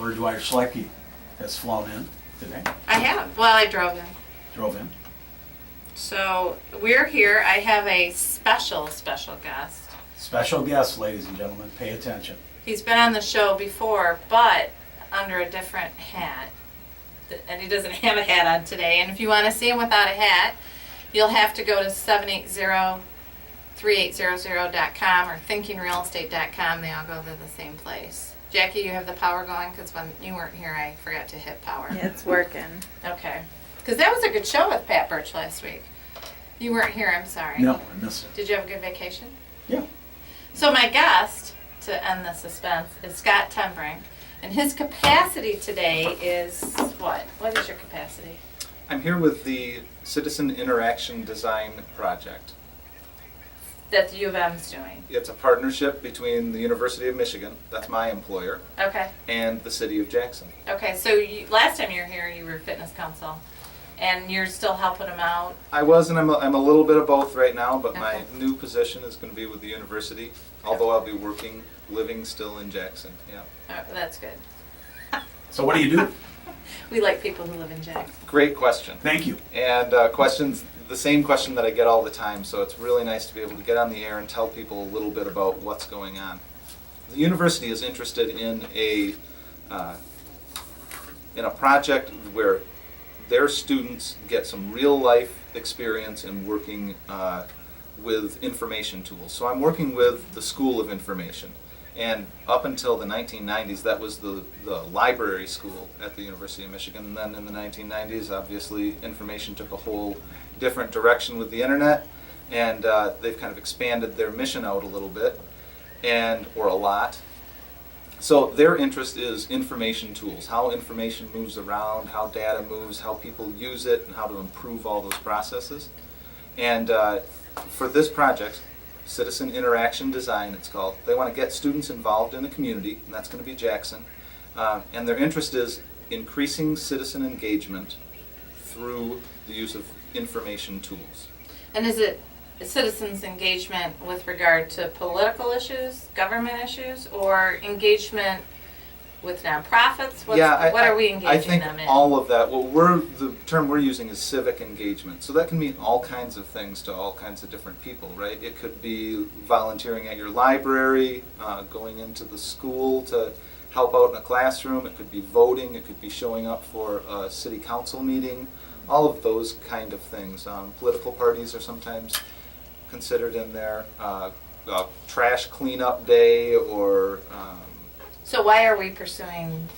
Lord Dwyer Schlecke has flown in today, I have. Well, I drove in. drove in. So we're here. I have a special guest. Special guest, ladies and gentlemen, pay attention. He's been on the show before, but under a different hat. And he doesn't have a hat on today. And if you want to see him without a hat, you'll have to go to 780-3800.com or thinkingrealestate.com. They all go to the same place. Jackie, you have the power going? Because when you weren't here, I forgot to hit power. Yeah, it's working. Okay. Because that was a good show with Pat Birch last week. You weren't here, I'm sorry. No, I missed it. Did you have a good vacation? Yeah. So my guest, to end the suspense, is Scott Tembrink. And his capacity today is what? What is your capacity? I'm here with the Citizen Interaction Design Project. That the U of M's doing. It's a partnership between the University of Michigan, that's my employer, Okay. and the City of Jackson. Okay, so last time you were here, you were fitness council. And you're still helping them out? I was, and I'm a little bit of both right now, but Okay. my new position is going to be with the university, although I'll be living still in Jackson, yeah. Oh, that's good. So what do you do? We like people who live in Jackson. Great question. Thank you. And questions, the same question that I get all the time, so it's really nice to be able to get on the air and tell people a little bit about what's going on. The university is interested in a project where their students get some real life experience in working with information tools. So I'm working with the School of Information. And up until the 1990s, that was the library school at the University of Michigan. And then in the 1990s, obviously, information took a whole different direction with the internet. And they've kind of expanded their mission out a little bit, or a lot. So their interest is information tools, how information moves around, how data moves, how people use it, and how to improve all those processes. And for this project, Citizen Interaction Design, it's called, they want to get students involved in the community, and that's going to be Jackson. And their interest is increasing citizen engagement through the use of information tools. And is it citizens' engagement with regard to political issues, government issues, or engagement with nonprofits? What are we engaging I think them in? all of that. The term we're using is civic engagement. So that can mean all kinds of things to all kinds of different people, right? It could be volunteering at your library, going into the school to help out in a classroom. It could be voting. It could be showing up for a city council meeting. All of those kind of things. Political parties are sometimes considered in there. Trash cleanup day or... So why are we pursuing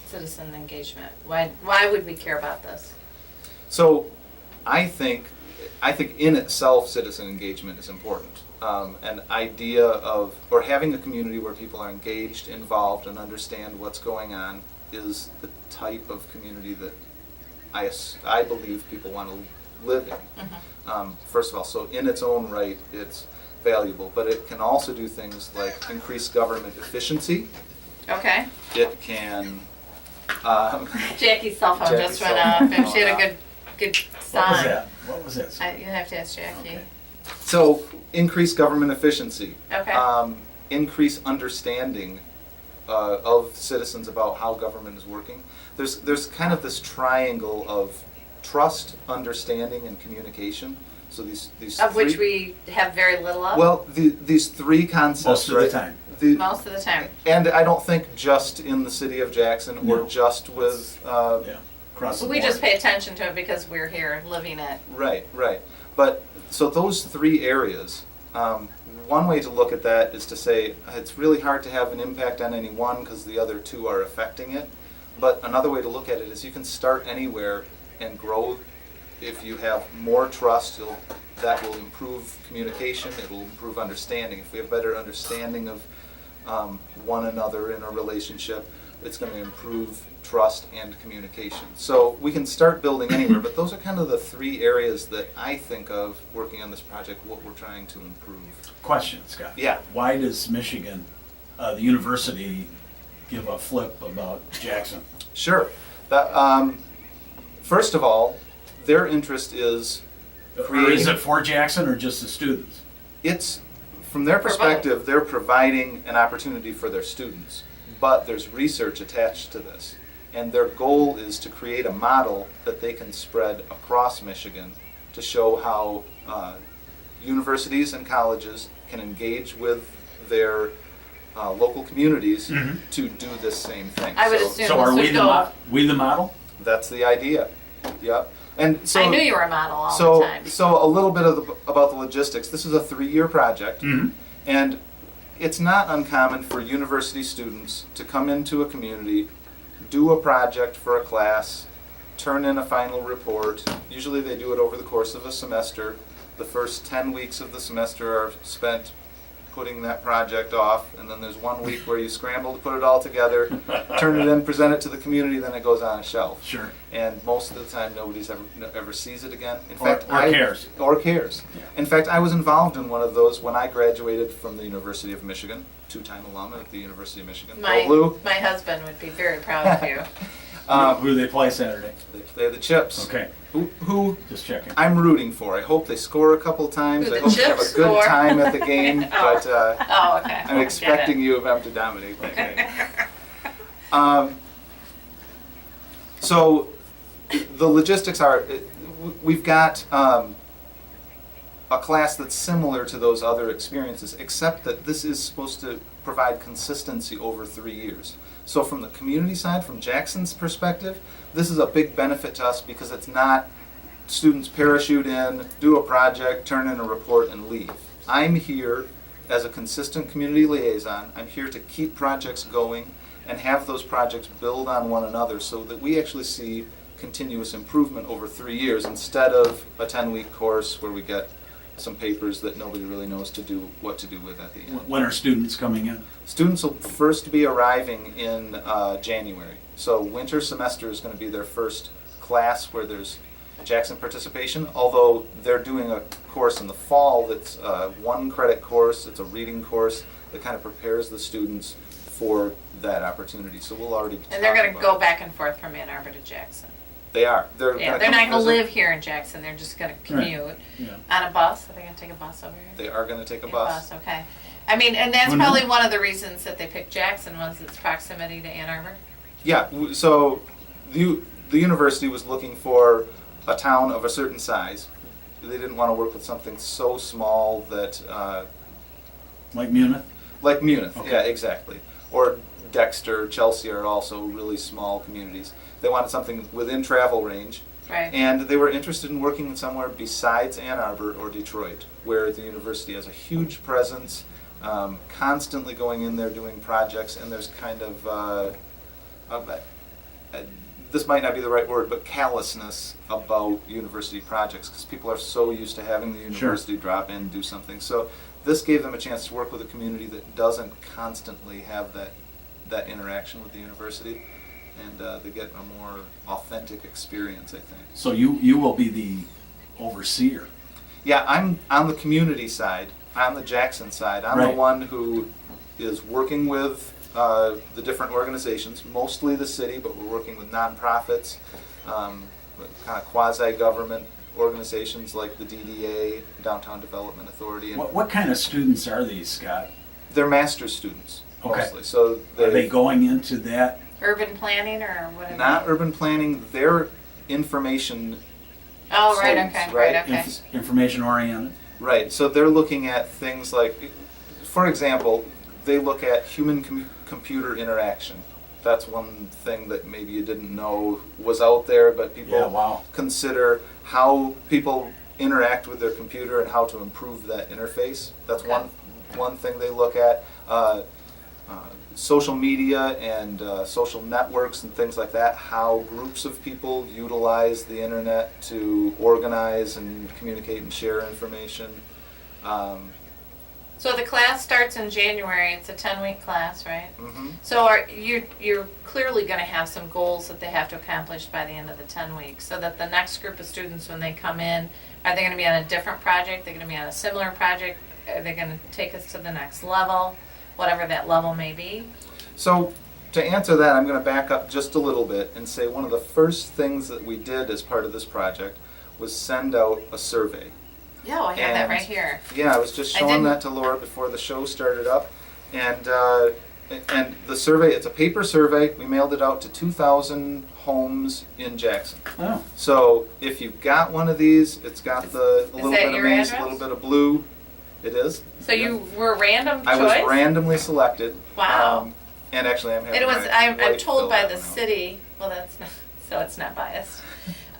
citizen engagement? Why would we care about this? So I think in itself citizen engagement is important. An idea of, or having a community where people are engaged, involved, and understand what's going on is the type of community that I believe people want to live in. Mm-hmm. First of all, so in its own right, it's valuable, but it can also do things like increase government efficiency. Okay. It can... Jackie's cell phone Jackie's just went cell off, phone and she had went a good sign. What was that? What was that? You have to ask Jackie. Okay. So, increase government efficiency. Okay. Increase understanding of citizens about how government is working. There's kind of this triangle of trust, understanding, and communication. So these Of three, which we have very little of? well, these three concepts. Most of the right? time. Most of the time. And I don't think just in the city of Jackson or No. just with Yeah. Across the We board. just pay attention to it because we're here living it. Right. But so those three areas, one way to look at that is to say it's really hard to have an impact on any one because the other two are affecting it. But another way to look at it is you can start anywhere and grow. If you have more trust, that will improve communication, it will improve understanding. If we have better understanding of one another in a relationship, it's going to improve trust and communication. So we can start building anywhere, but those are kind of the three areas that I think of working on this project, what we're trying to improve. Question, Scott. Yeah. Why does Michigan, the university, give a flip about Jackson? Sure. First of all, their interest is Or is it for Jackson or just the students? It's, from their For both. perspective, they're providing an opportunity for their students. but there's research attached to this. And their goal is to create a model that they can spread across Michigan to show how universities and colleges can engage with their local communities to do this same thing. I would assume So are this we would the, go. we the model? That's the idea. Yep. And so I knew you were a model all so the time. so a little bit about the logistics. This is a 3-year project, and it's not uncommon for university students to come into a community, do a project for a class, turn in a final report. Usually they do it over the course of a semester. The first 10 weeks of the semester are spent putting that project off, and then there's 1 week where you scramble to put it all together, turn it in, present it to the community, then it goes on a shelf. Sure. And most of the time, nobody's ever sees it again. In Or- fact, or cares. Or cares. Yeah. In fact, I was involved in one of those when I graduated from the University of Michigan, 2-time alum at the University of Michigan. Go Blue. My husband would be very proud of you. Who do they play Saturday? They're the Chips. Okay, Who just checking. I'm rooting for. I hope they score a couple times. Who I the hope they have a Chips good score? time at the game. But Oh, okay. I'm expecting U of M to dominate that game. So the logistics are, we've got a class that's similar to those other experiences, except that this is supposed to provide consistency over 3 years. So from the community side, from Jackson's perspective, this is a big benefit to us because it's not students parachute in, do a project, turn in a report, and leave. I'm here as a consistent community liaison. I'm here to keep projects going and have those projects build on one another so that we actually see continuous improvement over 3 years instead of a 10-week course where we get some papers that nobody really knows what to do with at the end. When are students coming in? Students will first be arriving in January. So winter semester is going to be their first class where there's Jackson participation, although they're doing a course in the fall that's a 1-credit course. It's a reading course that kind of prepares the students for that opportunity. So we'll already be And they're going to talking go about it. back and forth from Ann Arbor to Jackson. They are. Yeah, gonna they're come not going to visit. live here in Jackson. They're just going to commute Yeah. on a bus. Are they going to take a bus over here? They are going to take a Take bus. Okay. I mean, and that's Who knew? probably one of the reasons that they picked Jackson was its proximity to Ann Arbor. Yeah, so the university was looking for a town of a certain size. They didn't want to work with something so small that, Like Munich? like Munich, Okay. yeah, exactly. Or Dexter, Chelsea are also really small communities. They wanted something within travel range, Right. and they were interested in working somewhere besides Ann Arbor or Detroit, where the university has a huge presence, constantly going in there doing projects, and there's kind of, this might not be the right word, but callousness about university projects, because people are so used to having the university drop in and do something. So this gave them a chance to work with a community that doesn't constantly have that interaction with the university, and they get a more authentic experience, I think. So you will be the overseer. Yeah, I'm on the community side. I'm the Jackson side. I'm the Right. one who is working with the different organizations, mostly the city, but we're working with nonprofits, kind of quasi-government organizations like the DDA, Downtown Development Authority. And What kind of students are these, Scott? they're master's students, Okay. mostly. So Are they going into that? Urban planning or whatever? not urban planning, they're information. Oh, right, students, okay, right? right, okay. Information oriented? Right, so they're looking at things like, for example, they look at human-computer interaction. That's one thing that maybe you didn't know was out there, but people Yeah, wow. consider how people interact with their computer and how to improve that interface. That's Okay. one thing they look at. Social media and social networks and things like that, how groups of people utilize the internet to organize and communicate and share information. So the class starts in January. It's a 10-week class, right? Mhm. So you're clearly going to have some goals that they have to accomplish by the end of the 10 weeks, so that the next group of students, when they come in, are they going to be on a different project? They're going to be on a similar project? Are they going to take us to the next level, whatever that level may be? So to answer that, I'm going to back up just a little bit and say one of the first things that we did as part of this project was send out a survey. Yeah, I have that And- right here. Yeah, I was just I showing didn't- that to Laura before the show started up, and and the survey, it's a paper survey. We mailed it out to 2,000 homes in Jackson. Oh, So if you've got one of these, it's got a little that bit of your maize, a address? little bit of blue. It is. So you were random I choice? was randomly selected. Wow. And actually, I'm having And it was, my I'm wife told fill by that the one out. city, well, that's not, so it's not biased.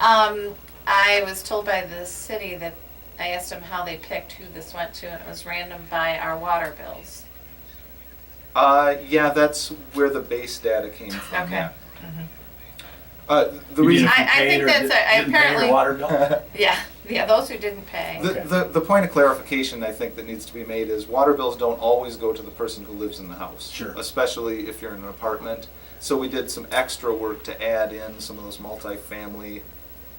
I was told by the city that, I asked them how they picked who this went to, and it was random by our water bills. Yeah, that's where the base data came from. Okay. Yeah. The you mean reason if you I paid think or that's didn't a- I pay your apparently- water bill? Yeah, those who didn't pay. the point of clarification I think that needs to be made is water bills don't always go to the person who lives in the house. Sure. Especially if you're in an apartment. So we did some extra work to add in some of those multifamily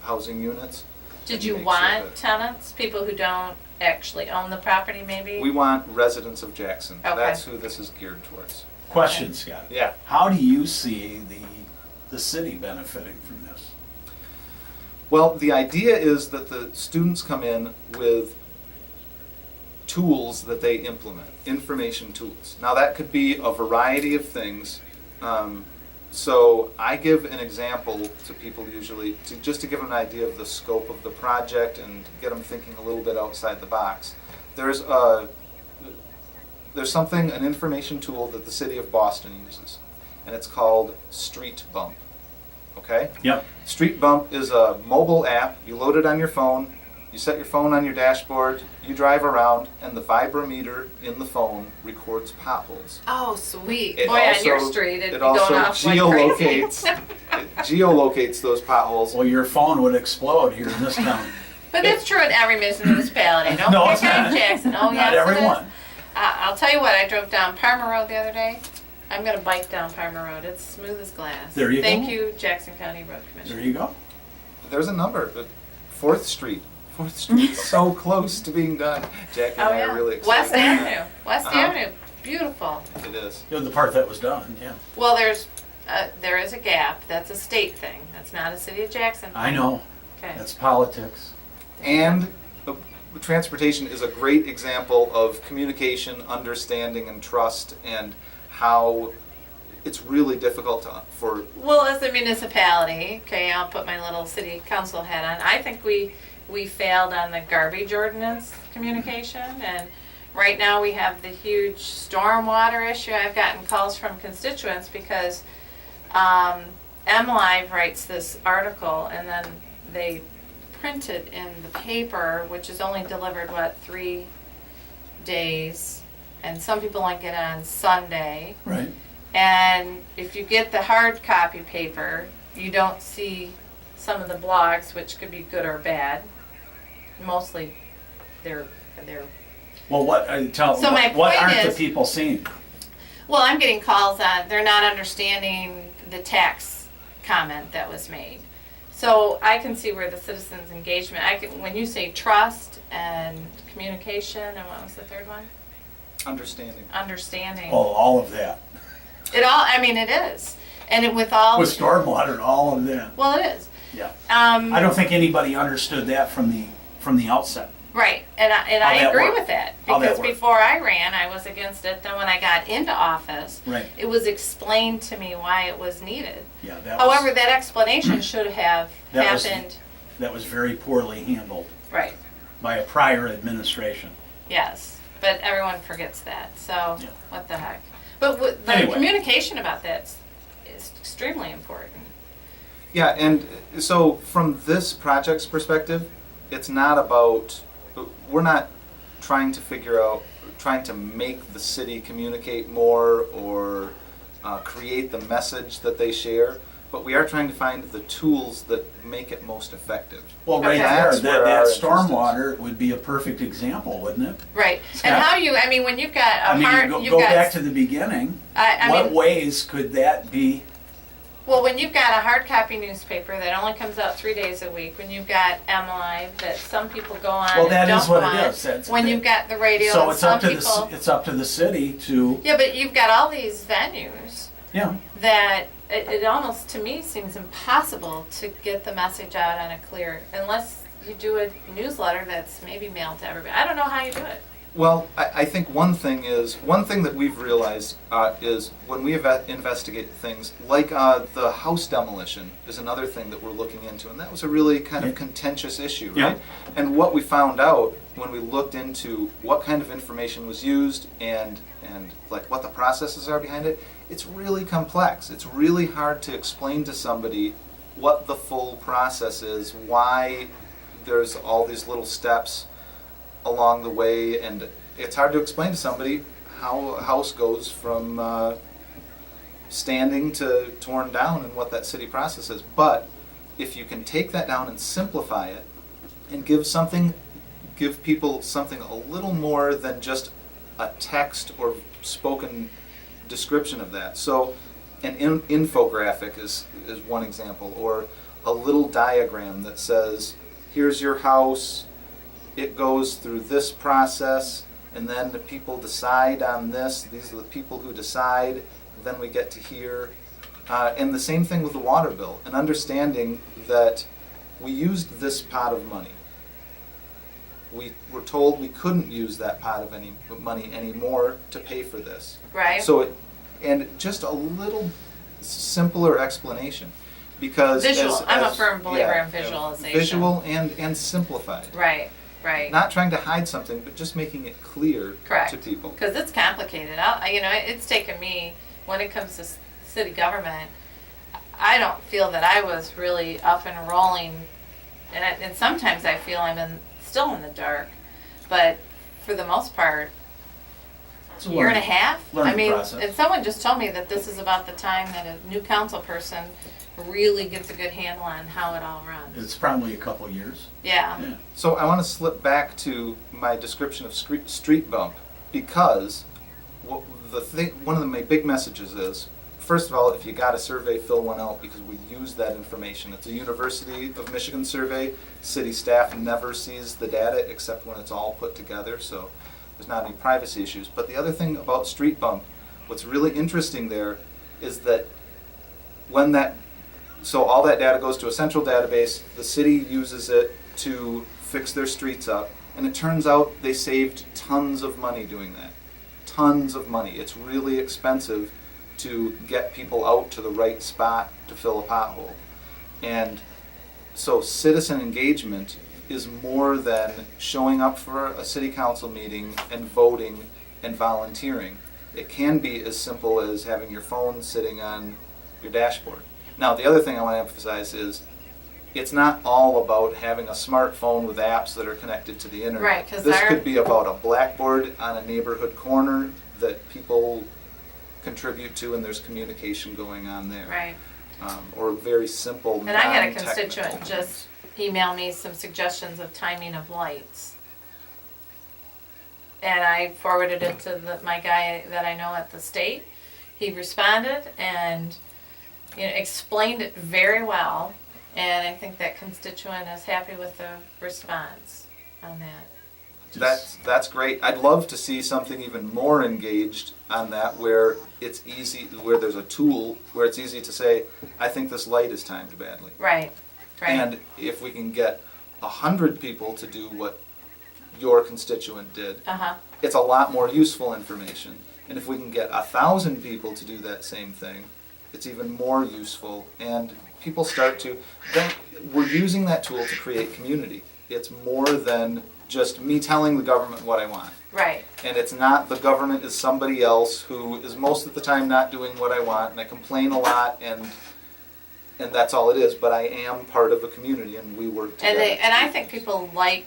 housing units. Did and you make sure want that- tenants, people who don't actually own the property maybe? We want residents of Jackson. Okay. That's who this is geared towards. Question, Scott. Yeah. How do you see the city benefiting from this? Well, the idea is that the students come in with tools that they implement, information tools. Now that could be a variety of things. So I give an example to people usually just to give them an idea of the scope of the project and get them thinking a little bit outside the box. There's something, an information tool that the city of Boston uses, and it's called Street Bump. Okay? Yep. Street Bump is a mobile app. You load it on your phone. You set your phone on your dashboard. You drive around, and the vibrometer in the phone records potholes. Oh, sweet. It Boy, on your also- street, it'd it be going also off like crazy. it geolocates those potholes. Well, your phone would explode here in this town. But that's true in every municipality. Don't No, pick it's on not. Jackson. Oh, yes, Not it is. everyone. I'll tell you what, I drove down Parma Road the other day. I'm gonna bike down Parma Road. It's smooth as glass. There you Thank go. you, Jackson County Road There Commission. you go. There's a number, but 4th Street. 4th Street is so close to being done. Jack and Oh, I yeah. are really excited. West about that. Avenue. West Uh-huh. Avenue. Beautiful. It is. You know, the part that was done, yeah. Well, there is a gap. That's a state thing. That's not a city of Jackson. I know. Okay. That's politics. And transportation is a great example of communication, understanding, and trust, and how it's really difficult for. Well, as a municipality, okay, I'll put my little city council hat on. I think we failed on the garbage ordinance communication, and right now we have the huge stormwater issue. I've gotten calls from constituents because MLive writes this article, and then they print it in the paper, which is only delivered, 3 days, and some people only get it on Sunday. Right. And if you get the hard copy paper, you don't see some of the blogs, which could be good or bad. Mostly, they're. Well, what So my what point aren't is- the people seeing? Well, I'm getting calls on they're not understanding the tax comment that was made. So I can see where the citizens' engagement. When you say trust and communication, and what was the third one? Understanding. Understanding. Oh, all of that. It all. I mean, it is, and with all. With stormwater and all of that. Well, it is. Yeah. I I don't think anybody understood that from the outset. Right, and How I that agree worked. with that. How that Because worked. before I ran, I was against it. Then when I got into office, Right. it was explained to me why it was needed. Yeah. That However, was, that explanation should have That was- happened. that was very poorly handled Right, by a prior administration. yes. But everyone forgets that, so Yeah. what the heck. But the Anyway. communication about that is extremely important. Yeah, and so from this project's perspective, it's not about, we're not trying to make the city communicate more or create the message that they share, but we are trying to find the tools that make it most effective. Well, right Okay. there, That's that where our interest is. stormwater would be a perfect example, wouldn't it? Right, Scott? and how when you've got a I mean, hard, you you've go got. back to the beginning. I What mean, ways could that be? well, when you've got a hard copy newspaper that only comes out 3 days a week, when you've got MLive that some people go on Well, and that don't is what go it on, is. That's when it. you've got the radio So and it's some up to people. it's up to the city to, Yeah, but you've got all these venues yeah. that it almost to me seems impossible to get the message out on a clear, unless you do a newsletter that's maybe mailed to everybody. I don't know how you do it. Well, I think one thing that we've realized is when we investigate things like the house demolition is another thing that we're looking into, and that was a really kind of Yeah. contentious issue, Yeah. right? And what we found out when we looked into what kind of information was used and like what the processes are behind it, it's really complex. It's really hard to explain to somebody what the full process is, why there's all these little steps along the way, and it's hard to explain to somebody how a house goes from standing to torn down and what that city process is. But if you can take that down and simplify it and give people something a little more than just a text or spoken description of that. So an infographic is one example, or a little diagram that says, here's your house, it goes through this process, and then the people decide on this. These are the people who decide. Then we get to here. And the same thing with the water bill, and understanding that we used this pot of money. We were told we couldn't use that pot of any money anymore to pay for this. Right? And just a little simpler explanation. Because Visual. I'm a as- firm believer yeah, in visualization. Visual and simplified. Right. Not trying to hide something, but just making it clear Correct. to people. Because it's complicated. It's taken me, when it comes to city government, I don't feel that I was really up and rolling, and sometimes I feel I'm still in the dark, but for the most part, It's a year and a learning- half. learning process. And someone just told me that this is about the time that a new council person really gets a good handle on how it all runs. It's probably a couple of years. Yeah. Yeah. So I want to slip back to my description of street bump, because one of my big messages is, first of all, if you got a survey, fill one out, because we use that information. It's a University of Michigan survey. City staff never sees the data except when it's all put together, so there's not any privacy issues. But the other thing about street bump, what's really interesting there is that so all that data goes to a central database, the city uses it to fix their streets up, and it turns out they saved tons of money doing that. Tons of money. It's really expensive to get people out to the right spot to fill a pothole. And so citizen engagement is more than showing up for a city council meeting and voting and volunteering. It can be as simple as having your phone sitting on your dashboard. Now, the other thing I want to emphasize is it's not all about having a smartphone with apps that are connected to the internet. Right, 'cause this our- could be about a blackboard on a neighborhood corner that people contribute to, and there's communication going on there. Right. Or very simple And I had a non-technical. constituent just email me some suggestions of timing of lights. And I forwarded it to my guy that I know at the state. He responded and explained it very well. And I think that constituent is happy with the response on that. That's great. I'd love to see something even more engaged on that, where it's easy, where there's a tool where it's easy to say, I think this light is timed badly. Right. And if we can get 100 people to do what your constituent did, Uh-huh. it's a lot more useful information. And if we can get 1,000 people to do that same thing, it's even more useful. And people start to, then we're using that tool to create community. It's more than just me telling the government what I want. Right. And it's not the government is somebody else who is most of the time not doing what I want, and I complain a lot, and that's all it is. But I am part of a community, and we work together. And I think people like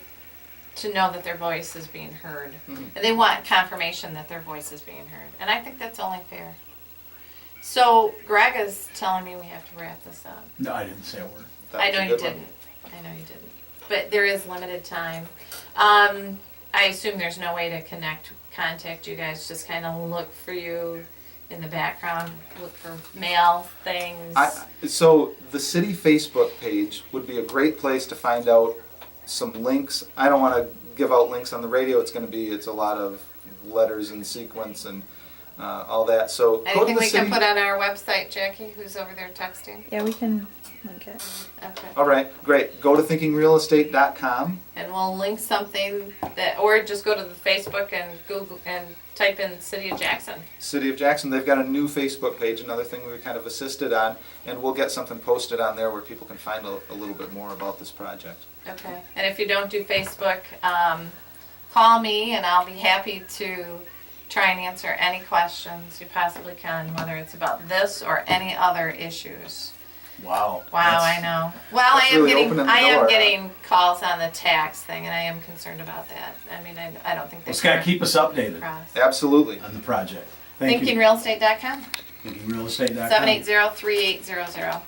to know that their voice is being heard. Mhm. And they want confirmation that their voice is being heard. And I think that's only fair. So Greg is telling me we have to wrap this up. No, I didn't say a word. That I was know a you good one. didn't. I know you didn't. But there is limited time. I assume there's no way to contact you guys. Just kind of look for you in the background, look for mail things. So the city Facebook page would be a great place to find out some links. I don't want to give out links on the radio. It's a lot of letters in sequence, and all that. So go to Anything the we city. can put on our website, Jackie, who's over there texting? Yeah, we can link it. Okay. All right, great. Go to thinkingrealestate.com. And we'll link something that, or just go to the Facebook and Google and type in City of Jackson. City of Jackson, they've got a new Facebook page, another thing we kind of assisted on, and we'll get something posted on there where people can find a little bit more about this project. Okay. And if you don't do Facebook, call me and I'll be happy to try and answer any questions you possibly can, whether it's about this or any other issues. Wow. Wow, That's- I know. Well, that's really opening the I am door, huh? getting calls on the tax thing, and I am concerned about that. I mean, I don't think Well, they Scott, keep us updated Absolutely. on the project. Thank you. ThinkingRealestate.com, ThinkingRealestate.com. 780-3800.